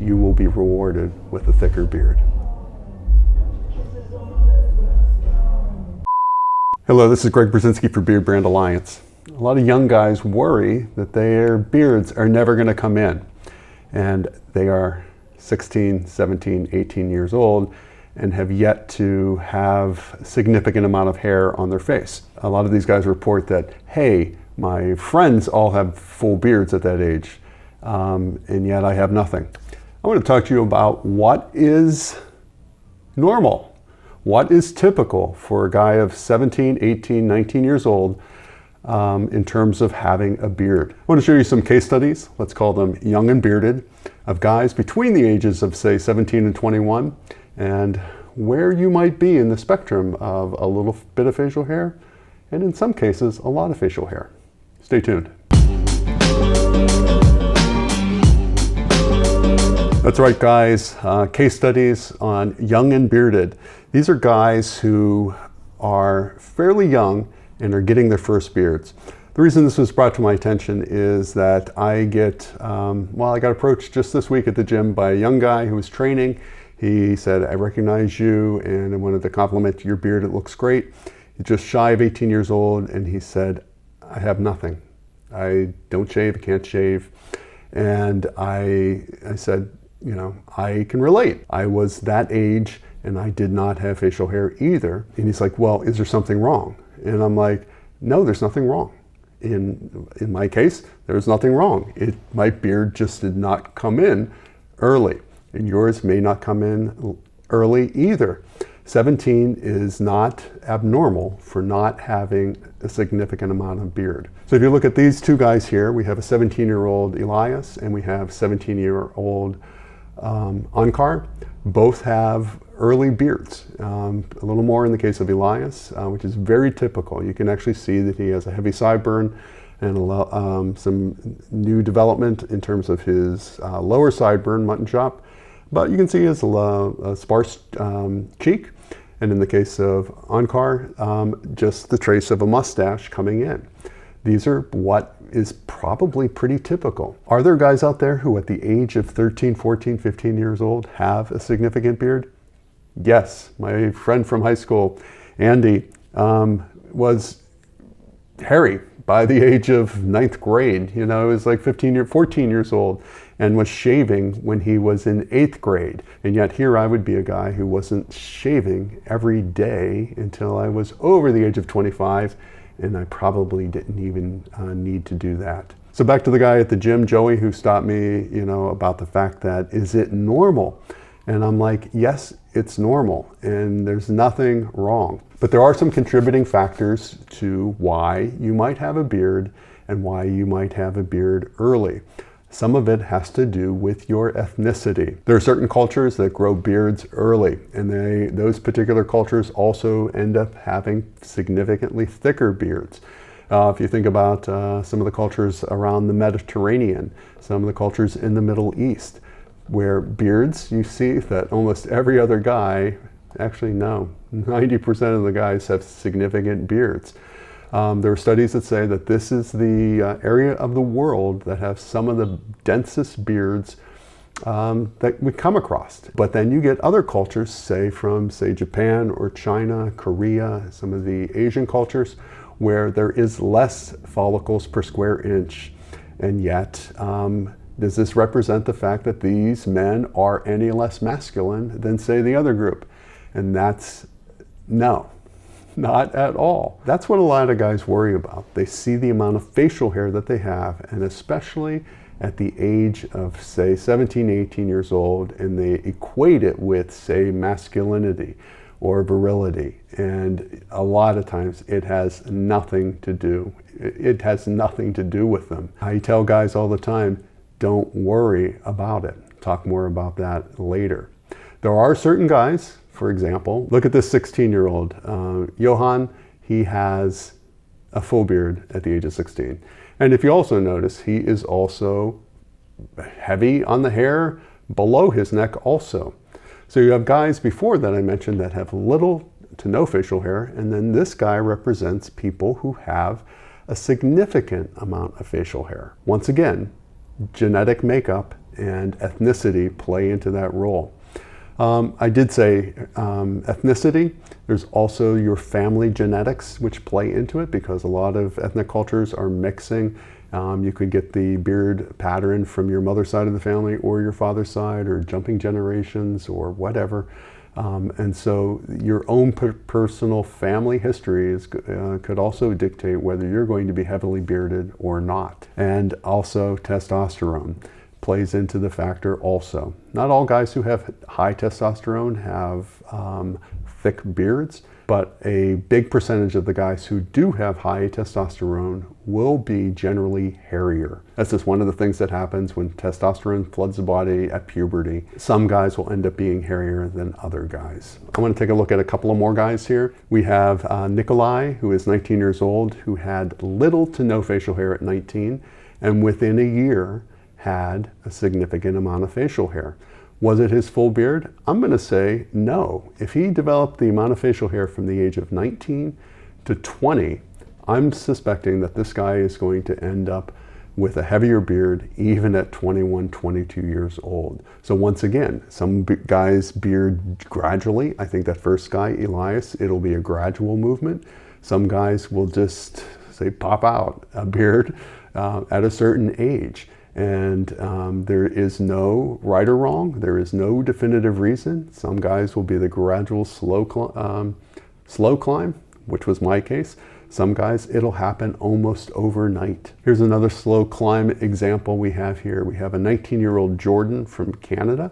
you will be rewarded with a thicker beard. Hello, this is Greg Berzinsky for Beardbrand Alliance. A lot of young guys worry that their beards are never going to come in, and they are 16, 17, 18 years old and have yet to have a significant amount of hair on their face. A lot of these guys report that, hey, my friends all have full beards at that age, and yet I have nothing. I want to talk to you about what is normal, what is typical for a guy of 17, 18, 19 years old in terms of having a beard. I want to show you some case studies, let's call them young and bearded, of guys between the ages of, say, 17 and 21, and where you might be in the spectrum of a little bit of facial hair, and in some cases, a lot of facial hair. Stay tuned. That's right, guys. Case studies on young and bearded. These are guys who are fairly young and are getting their first beards. The reason this was brought to my attention is that I got approached just this week at the gym by a young guy who was training. He said, I recognize you and I wanted to compliment your beard. It looks great. He's just shy of 18 years old, and he said, I have nothing. I don't shave, I can't shave. And I said, you know, I can relate. I was that age and I did not have facial hair either. And he's like, well, is there something wrong? And I'm like, no, there's nothing wrong. In my case, there's nothing wrong. My beard just did not come in early, and yours may not come in early either. 17 is not abnormal for not having a significant amount of beard. So if you look at these two guys here, we have a 17-year-old Elias and we have 17-year-old Ankar. Both have early beards, a little more in the case of Elias, which is very typical. You can actually see that he has a heavy sideburn and some new development in terms of his lower sideburn, mutton chop. But you can see his a sparse cheek, and in the case of Ankar, just the trace of a mustache coming in. These are what is probably pretty typical. Are there guys out there who at the age of 13, 14, 15 years old have a significant beard? Yes, my friend from high school, Andy, was hairy by the age of 9th grade. You know, he was like 14 years old and was shaving when he was in 8th grade. And yet here I would be a guy who wasn't shaving every day until I was over the age of 25, and I probably didn't even need to do that. So back to the guy at the gym, Joey, who stopped me, you know, about the fact that, is it normal? And I'm like, yes, it's normal, and there's nothing wrong. But there are some contributing factors to why you might have a beard and why you might have a beard early. Some of it has to do with your ethnicity. There are certain cultures that grow beards early, and those particular cultures also end up having significantly thicker beards. If you think about some of the cultures around the Mediterranean, some of the cultures in the Middle East, where beards, you see that almost every other guy, actually no, 90% of the guys have significant beards. There are studies that say that this is the area of the world that have some of the densest beards that we come across. But then you get other cultures, say Japan or China, Korea, some of the Asian cultures, where there is less follicles per square inch. And yet, does this represent the fact that these men are any less masculine than, say, the other group? And that's no. Not at all. That's what a lot of guys worry about. They see the amount of facial hair that they have, and especially at the age of, say, 17, 18 years old, and they equate it with, say, masculinity or virility. And a lot of times it has nothing to do. It has nothing to do with them. I tell guys all the time, don't worry about it. Talk more about that later. There are certain guys, for example, look at this 16-year-old. Johan, he has a full beard at the age of 16. And if you also notice, he is also heavy on the hair below his neck also. So you have guys before that I mentioned that have little to no facial hair, and then this guy represents people who have a significant amount of facial hair. Once again, genetic makeup and ethnicity play into that role. I did say ethnicity. There's also your family genetics which play into it, because a lot of ethnic cultures are mixing. You could get the beard pattern from your mother's side of the family or your father's side, or jumping generations or whatever. And so your own personal family history could also dictate whether you're going to be heavily bearded or not. And also testosterone plays into the factor also. Not all guys who have high testosterone have thick beards, but a big percentage of the guys who do have high testosterone will be generally hairier. That's just one of the things that happens when testosterone floods the body at puberty. Some guys will end up being hairier than other guys. I want to take a look at a couple of more guys here. We have Nikolai, who is 19 years old, who had little to no facial hair at 19, and within a year had a significant amount of facial hair. Was it his full beard? I'm going to say no. If he developed the amount of facial hair from the age of 19 to 20, I'm suspecting that this guy is going to end up with a heavier beard even at 21, 22 years old. So once again, some guys beard gradually. I think that first guy, Elias, it'll be a gradual movement. Some guys will just say pop out a beard at a certain age. And there is no right or wrong. There is no definitive reason. Some guys will be the gradual slow climb, which was my case. Some guys, it'll happen almost overnight. Here's another slow climb example we have here. We have a 19-year-old Jordan from Canada.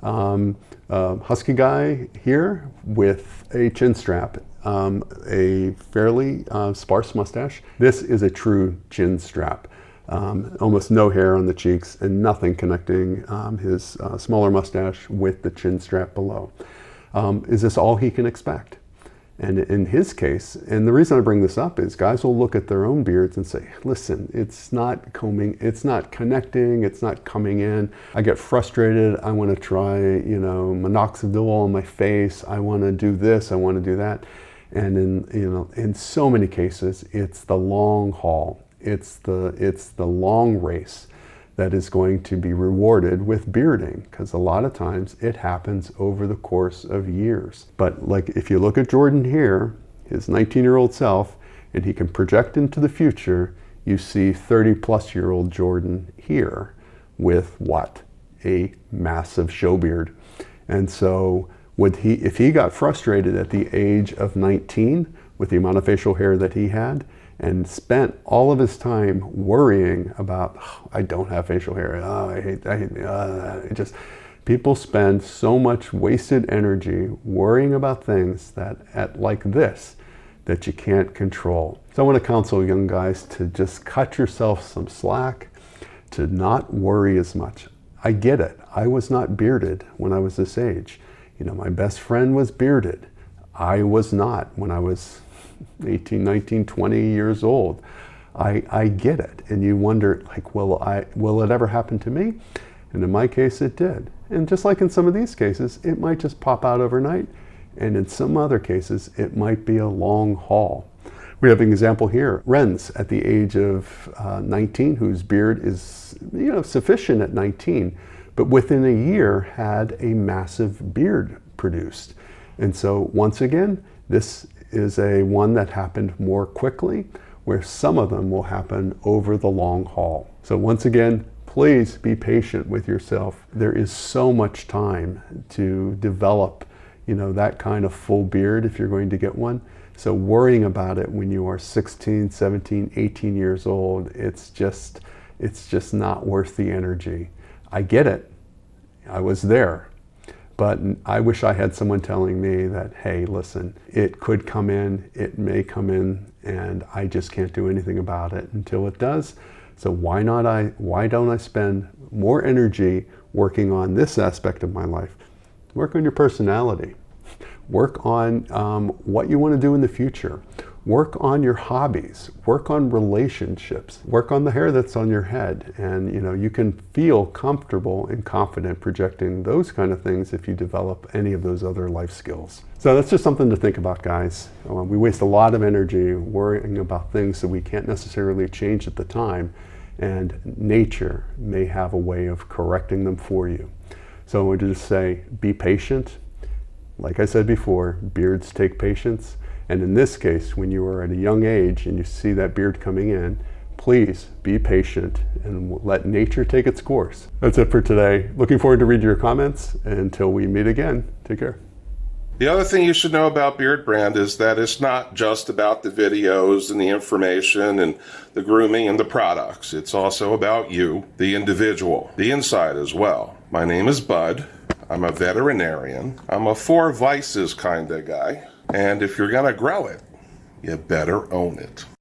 Husky guy here with a chin strap, a fairly sparse mustache. This is a true chin strap. Almost no hair on the cheeks and nothing connecting his smaller mustache with the chin strap below. Is this all he can expect? And in his case, and the reason I bring this up is guys will look at their own beards and say, listen, it's not combing, it's not connecting, it's not coming in. I get frustrated. I want to try, minoxidil on my face. I want to do this. I want to do that. And in so many cases, it's the long haul. It's the long race that is going to be rewarded with bearding, because a lot of times it happens over the course of years. But like if you look at Jordan here, his 19-year-old self, and he can project into the future, you see 30-plus-year-old Jordan here with what? A massive show beard. And so if he got frustrated at the age of 19 with the amount of facial hair that he had, and spent all of his time worrying about, I don't have facial hair, people spend so much wasted energy worrying about things like this that you can't control. So I want to counsel young guys to just cut yourself some slack, to not worry as much. I get it. I was not bearded when I was this age. My best friend was bearded. I was not when I was 18, 19, 20 years old. I get it. And you wonder, will it ever happen to me? And in my case, it did. And just like in some of these cases, it might just pop out overnight. And in some other cases, it might be a long haul. We have an example here. Renz, at the age of 19, whose beard is sufficient at 19, but within a year had a massive beard produced. And so once again, this is one that happened more quickly, where some of them will happen over the long haul. So once again, please be patient with yourself. There is so much time to develop, that kind of full beard if you're going to get one. So worrying about it when you are 16, 17, 18 years old, it's just not worth the energy. I get it. I was there. But I wish I had someone telling me that, hey, listen, it could come in, it may come in, and I just can't do anything about it until it does. So why don't I spend more energy working on this aspect of my life? Work on your personality. Work on what you want to do in the future. Work on your hobbies. Work on relationships. Work on the hair that's on your head. And you can feel comfortable and confident projecting those kind of things if you develop any of those other life skills. So that's just something to think about, guys. We waste a lot of energy worrying about things that we can't necessarily change at the time. and nature may have a way of correcting them for you. So I would just say, be patient. Like I said before, beards take patience. And in this case, when you are at a young age and you see that beard coming in, please be patient and let nature take its course. That's it for today. Looking forward to reading your comments. Until we meet again, take care. The other thing you should know about Beardbrand is that it's not just about the videos and the information and the grooming and the products. It's also about you, the individual, the inside as well. My name is Bud. I'm a veterinarian. I'm a 4 vices kind of guy. And if you're going to grow it, you better own it.